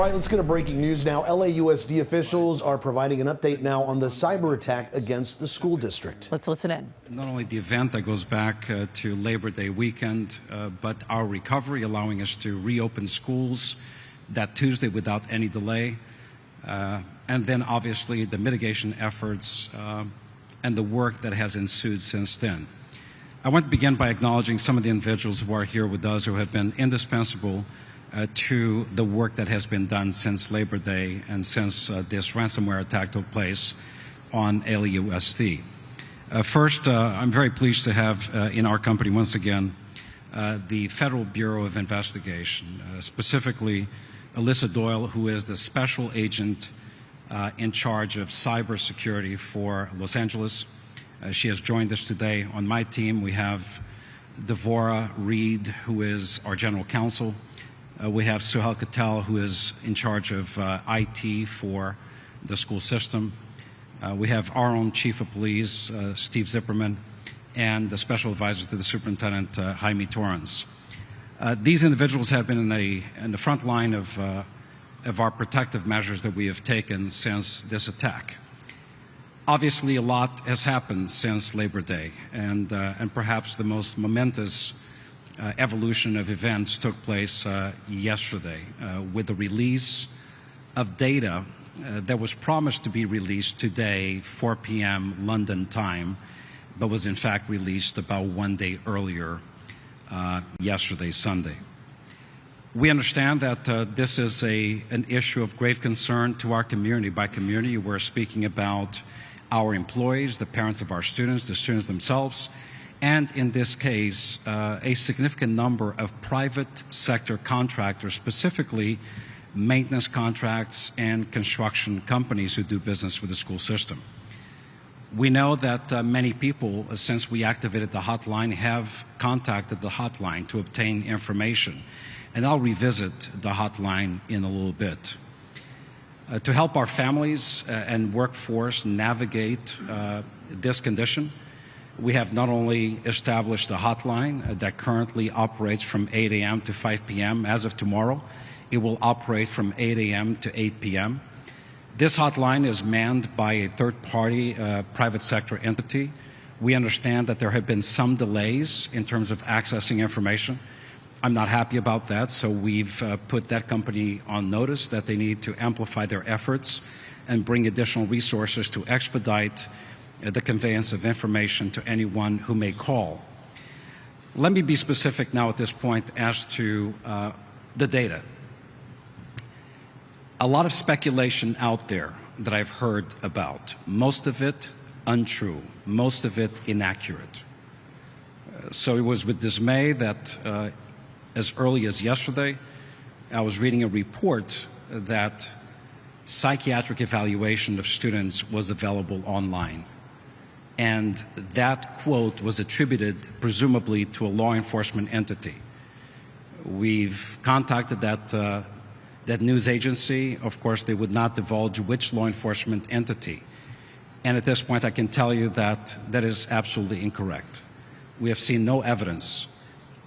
right, let's get to breaking news now. LAUSD officials are providing an update now on the cyber attack against the school district. Let's listen in. Not only the event that goes back to Labor Day weekend, but our recovery, allowing us to reopen schools that Tuesday without any delay. And then obviously the mitigation efforts and the work that has ensued since then. I want to begin by acknowledging some of the individuals who are here with us who have been indispensable to the work that has been done since Labor Day and since this ransomware attack took place on LAUSD. First, I'm very pleased to have in our company once again the Federal Bureau of Investigation, specifically Alyssa Doyle, who is the special agent in charge of cybersecurity for Los Angeles. She has joined us today. On my team, we have Devora Reed, who is our general counsel. We have Suhail Katel, who is in charge of IT for the school system. We have our own chief of police, Steve Zipperman, and the special advisor to the superintendent, Jaime Torrens. These individuals have been in the front line of our protective measures that we have taken since this attack. Obviously, a lot has happened since Labor Day, and perhaps the most momentous evolution of events took place yesterday with the release of data that was promised to be released today, 4 p.m. London time, but was in fact released about 1 day earlier, yesterday, Sunday. We understand that this is an issue of grave concern to our community. By community, we're speaking about our employees, the parents of our students, the students themselves, and in this case, a significant number of private sector contractors, specifically maintenance contracts and construction companies who do business with the school system. We know that many people, since we activated the hotline, have contacted the hotline to obtain information. And I'll revisit the hotline in a little bit. To help our families and workforce navigate this condition, we have not only established a hotline that currently operates from 8 a.m. to 5 p.m. As of tomorrow, it will operate from 8 a.m. to 8 p.m. This hotline is manned by a third-party private sector entity. We understand that there have been some delays in terms of accessing information. I'm not happy about that, so we've put that company on notice that they need to amplify their efforts and bring additional resources to expedite the conveyance of information to anyone who may call. Let me be specific now at this point as to the data. A lot of speculation out there that I've heard about, most of it untrue, most of it inaccurate. So it was with dismay that as early as yesterday, I was reading a report that psychiatric evaluation of students was available online. And that quote was attributed presumably to a law enforcement entity. We've contacted that news agency. Of course, they would not divulge which law enforcement entity. And at this point, I can tell you that that is absolutely incorrect. We have seen no evidence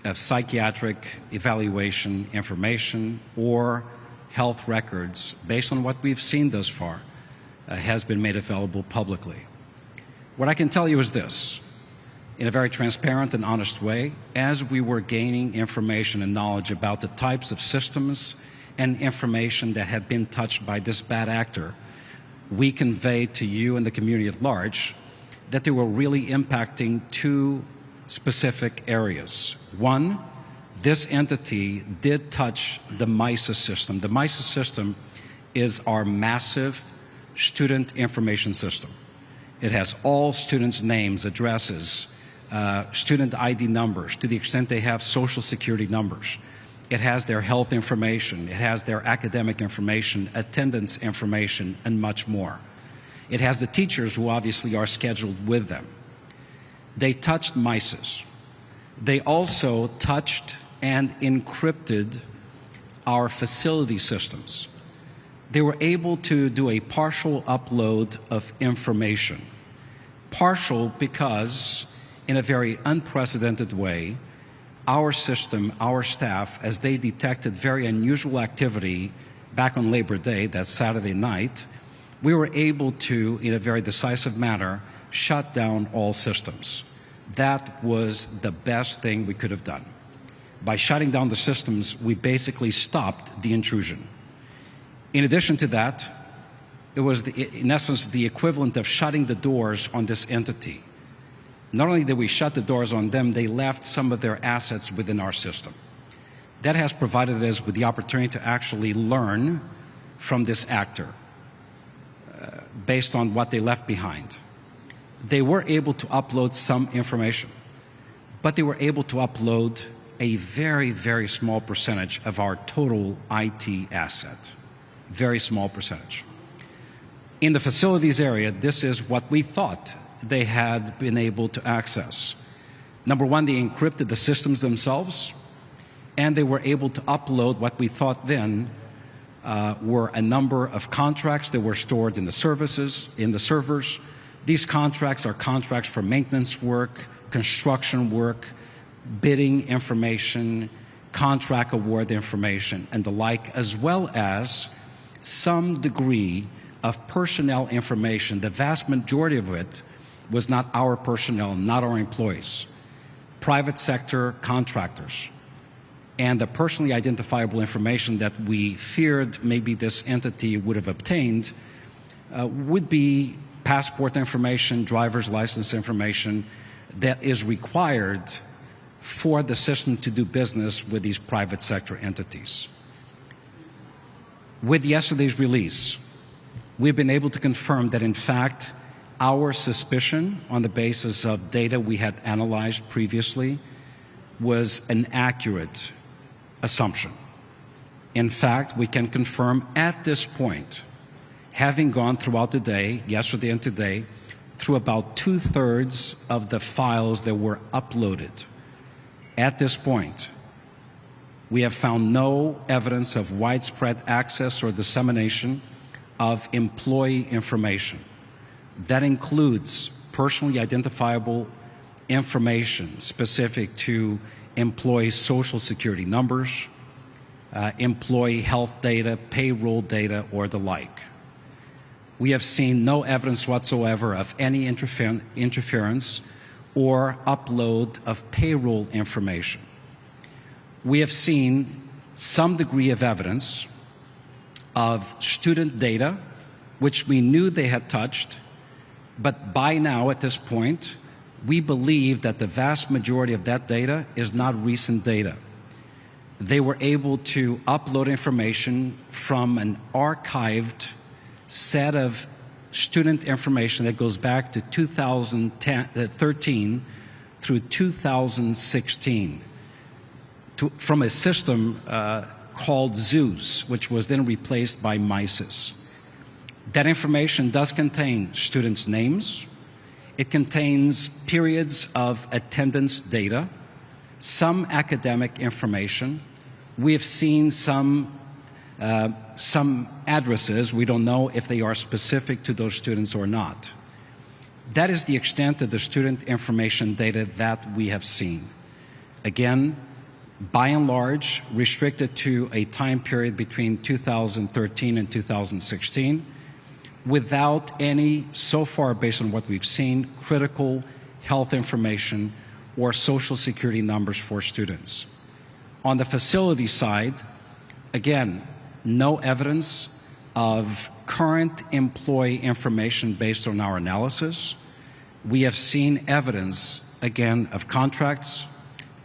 of psychiatric evaluation information or health records based on what we've seen thus far has been made available publicly. What I can tell you is this, in a very transparent and honest way, as we were gaining information and knowledge about the types of systems and information that had been touched by this bad actor, we conveyed to you and the community at large that they were really impacting two specific areas. One, this entity did touch the MISA system. The MISA system is our massive student information system. It has all students' names, addresses, student ID numbers, to the extent they have social security numbers. It has their health information, it has their academic information, attendance information, and much more. It has the teachers who obviously are scheduled with them. They touched MISAs. They also touched and encrypted our facility systems. They were able to do a partial upload of information. Partial because, in a very unprecedented way, our system, our staff, as they detected very unusual activity, back on Labor Day, that Saturday night, we were able to, in a very decisive manner, shut down all systems. That was the best thing we could have done. By shutting down the systems, we basically stopped the intrusion. In addition to that, it was, in essence, the equivalent of shutting the doors on this entity. Not only did we shut the doors on them, they left some of their assets within our system. That has provided us with the opportunity to actually learn from this actor based on what they left behind. They were able to upload some information, but they were able to upload a very, very small percentage of our total IT asset. Very small percentage. In the facilities area, this is what we thought they had been able to access. Number one, they encrypted the systems themselves, and they were able to upload what we thought then were a number of contracts that were stored in the servers. These contracts are contracts for maintenance work, construction work, bidding information, contract award information, and the like, as well as some degree of personnel information. The vast majority of it was not our personnel, not our employees, private sector contractors. And the personally identifiable information that we feared maybe this entity would have obtained would be passport information, driver's license information that is required for the system to do business with these private sector entities. With yesterday's release, we've been able to confirm that, in fact, our suspicion on the basis of data we had analyzed previously was an accurate assumption. In fact, we can confirm at this point, having gone throughout the day, yesterday and today, through about 2/3 of the files that were uploaded. At this point, we have found no evidence of widespread access or dissemination of employee information. That includes personally identifiable information specific to employee social security numbers, employee health data, payroll data, or the like. We have seen no evidence whatsoever of any interference or upload of payroll information. We have seen some degree of evidence of student data, which we knew they had touched, but by now, at this point, we believe that the vast majority of that data is not recent data. They were able to upload information from an archived set of student information that goes back to 2013 through 2016 from a system called Zeus, which was then replaced by MISIS. That information does contain students' names. It contains periods of attendance data, some academic information. We have seen some addresses. We don't know if they are specific to those students or not. That is the extent of the student information data that we have seen. Again, by and large, restricted to a time period between 2013 and 2016, without any, so far based on what we've seen, critical health information or social security numbers for students. On the facility side, again, no evidence of current employee information based on our analysis. We have seen evidence, again, of contracts,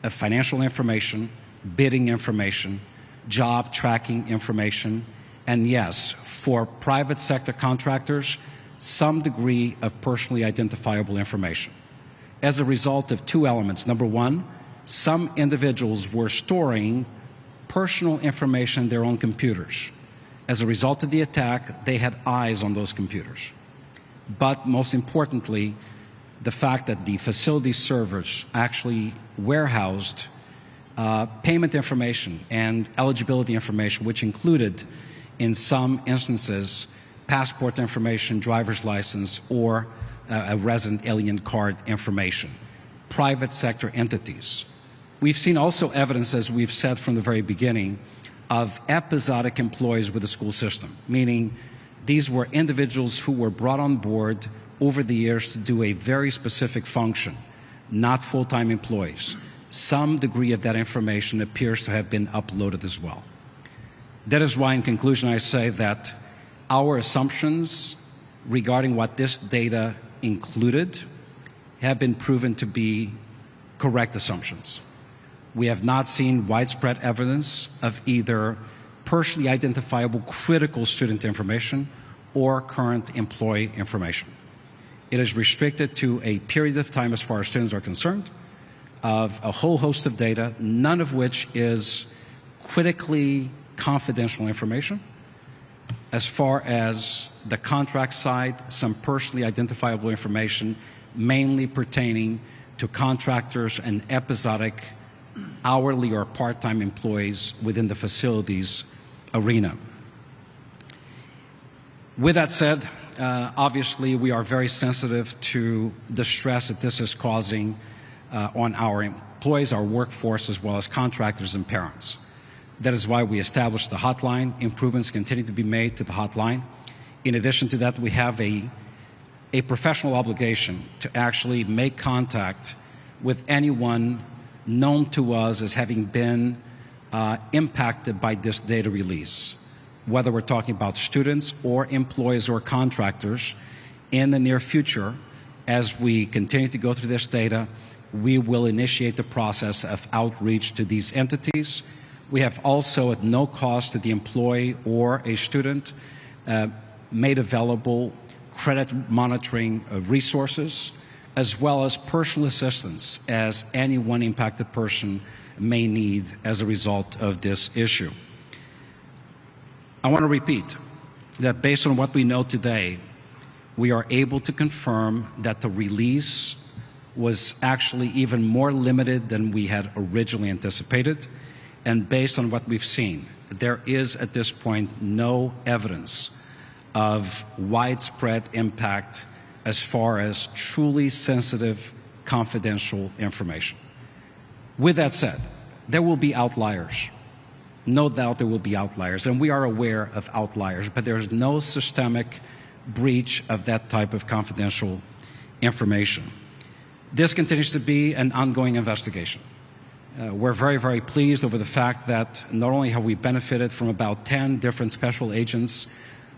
of financial information, bidding information, job tracking information, and yes, for private sector contractors, some degree of personally identifiable information. As a result of two elements. Number one, some individuals were storing personal information in their own computers. As a result of the attack, they had eyes on those computers. But most importantly, the fact that the facility servers actually warehoused payment information and eligibility information, which included, in some instances, passport information, driver's license, or a resident alien card information. Private sector entities. We've seen also evidence, as we've said from the very beginning, of episodic employees with the school system, meaning these were individuals who were brought on board over the years to do a very specific function, not full-time employees. Some degree of that information appears to have been uploaded as well. That is why, in conclusion, I say that our assumptions regarding what this data included have been proven to be correct assumptions. We have not seen widespread evidence of either personally identifiable critical student information or current employee information. It is restricted to a period of time, as far as students are concerned, of a whole host of data, none of which is critically confidential information. As far as the contract side, some personally identifiable information, mainly pertaining to contractors and episodic hourly or part-time employees within the facilities arena. With that said, obviously we are very sensitive to the stress that this is causing on our employees, our workforce, as well as contractors and parents. That is why we established the hotline. Improvements continue to be made to the hotline. In addition to that, we have a professional obligation to actually make contact with anyone known to us as having been impacted by this data release, whether we're talking about students or employees or contractors. In the near future, as we continue to go through this data, we will initiate the process of outreach to these entities. We have also, at no cost to the employee or a student, made available credit monitoring resources, as well as personal assistance as any one impacted person may need as a result of this issue. I want to repeat that based on what we know today, we are able to confirm that the release was actually even more limited than we had originally anticipated. And based on what we've seen, there is at this point no evidence of widespread impact as far as truly sensitive, confidential information. With that said, there will be outliers. No doubt there will be outliers, and we are aware of outliers, but there's no systemic breach of that type of confidential information. This continues to be an ongoing investigation. We're very, very pleased over the fact that not only have we benefited from about 10 different special agents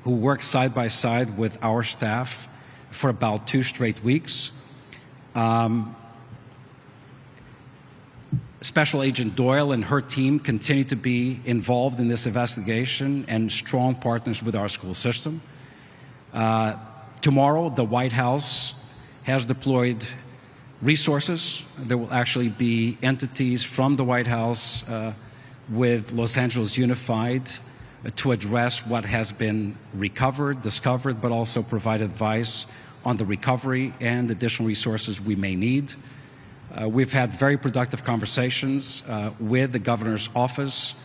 who work side by side with our staff for about 2 straight weeks. Special Agent Doyle and her team continue to be involved in this investigation and strong partners with our school system. Tomorrow, the White House has deployed resources. There will actually be entities from the White House with Los Angeles Unified to address what has been recovered, discovered, but also provide advice on the recovery and additional resources we may need. We've had very productive conversations with the governor's office,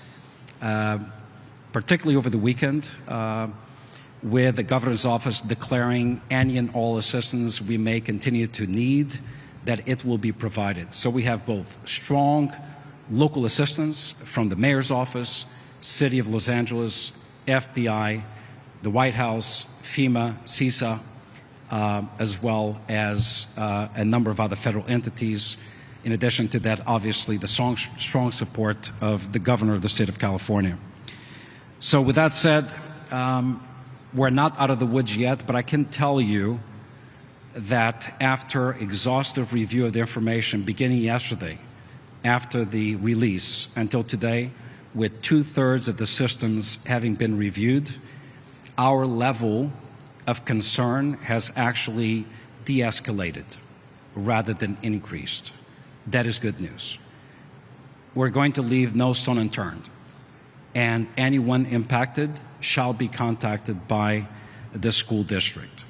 particularly over the weekend, with the governor's office declaring any and all assistance we may continue to need, that it will be provided. So we have both strong local assistance from the mayor's office, City of Los Angeles, FBI, the White House, FEMA, CISA, as well as a number of other federal entities. In addition to that, obviously, the strong support of the governor of the state of California. So with that said, we're not out of the woods yet, but I can tell you that after exhaustive review of the information beginning yesterday, after the release until today, with 2/3 of the systems having been reviewed, our level of concern has actually de-escalated rather than increased. That is good news. We're going to leave no stone unturned, and anyone impacted shall be contacted by the school district.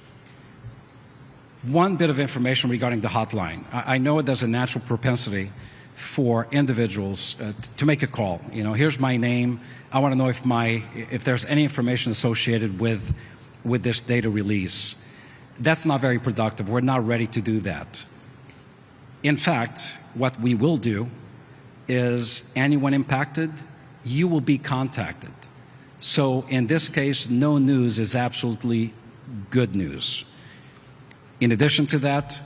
One bit of information regarding the hotline. I know there's a natural propensity for individuals to make a call. You know, here's my name. I want to know if there's any information associated with this data release. That's not very productive. We're not ready to do that. In fact, what we will do is anyone impacted, you will be contacted. So in this case, no news is absolutely good news. In addition to that,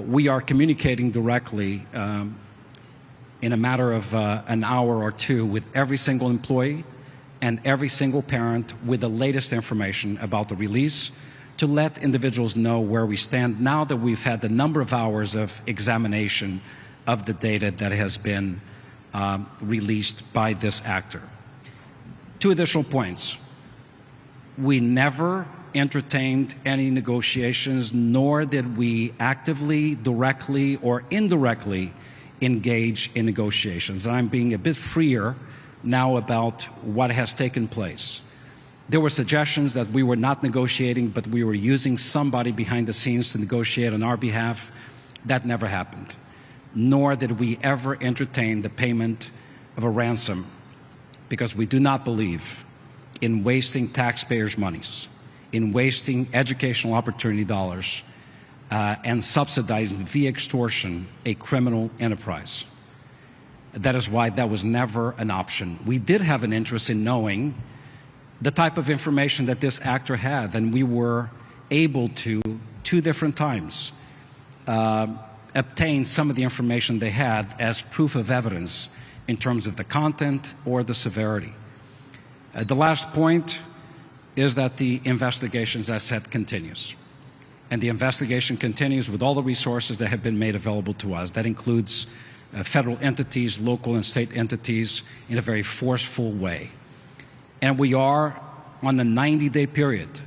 we are communicating directly in a matter of an hour or two with every single employee and every single parent with the latest information about the release to let individuals know where we stand now that we've had the number of hours of examination of the data that has been released by this actor. 2 additional points. We never entertained any negotiations, nor did we actively, directly, or indirectly engage in negotiations. And I'm being a bit freer now about what has taken place. There were suggestions that we were not negotiating, but we were using somebody behind the scenes to negotiate on our behalf. That never happened. Nor did we ever entertain the payment of a ransom, because we do not believe in wasting taxpayers' monies, in wasting educational opportunity dollars, and subsidizing via extortion a criminal enterprise. That is why that was never an option. We did have an interest in knowing the type of information that this actor had, and we were able to, 2 different times, obtain some of the information they had as proof of evidence in terms of the content or the severity. The last point is that the investigation, as I said, continues. And the investigation continues with all the resources that have been made available to us. That includes federal entities, local and state entities, in a very forceful way. And we are on a 90-day period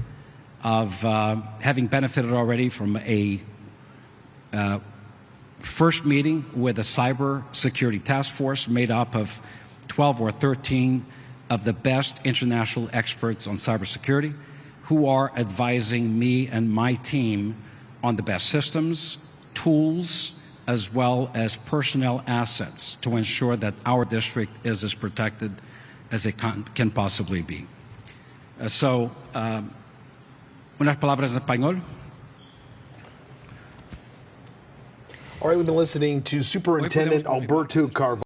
of having benefited already from a first meeting with a cyber security task force made up of 12 or 13 of the best international experts on cybersecurity, who are advising me and my team on the best systems, tools, as well as personnel assets to ensure that our district is as protected as it can possibly be. Unas palabras en español. All right, we've been listening to Superintendent Alberto Carvalho.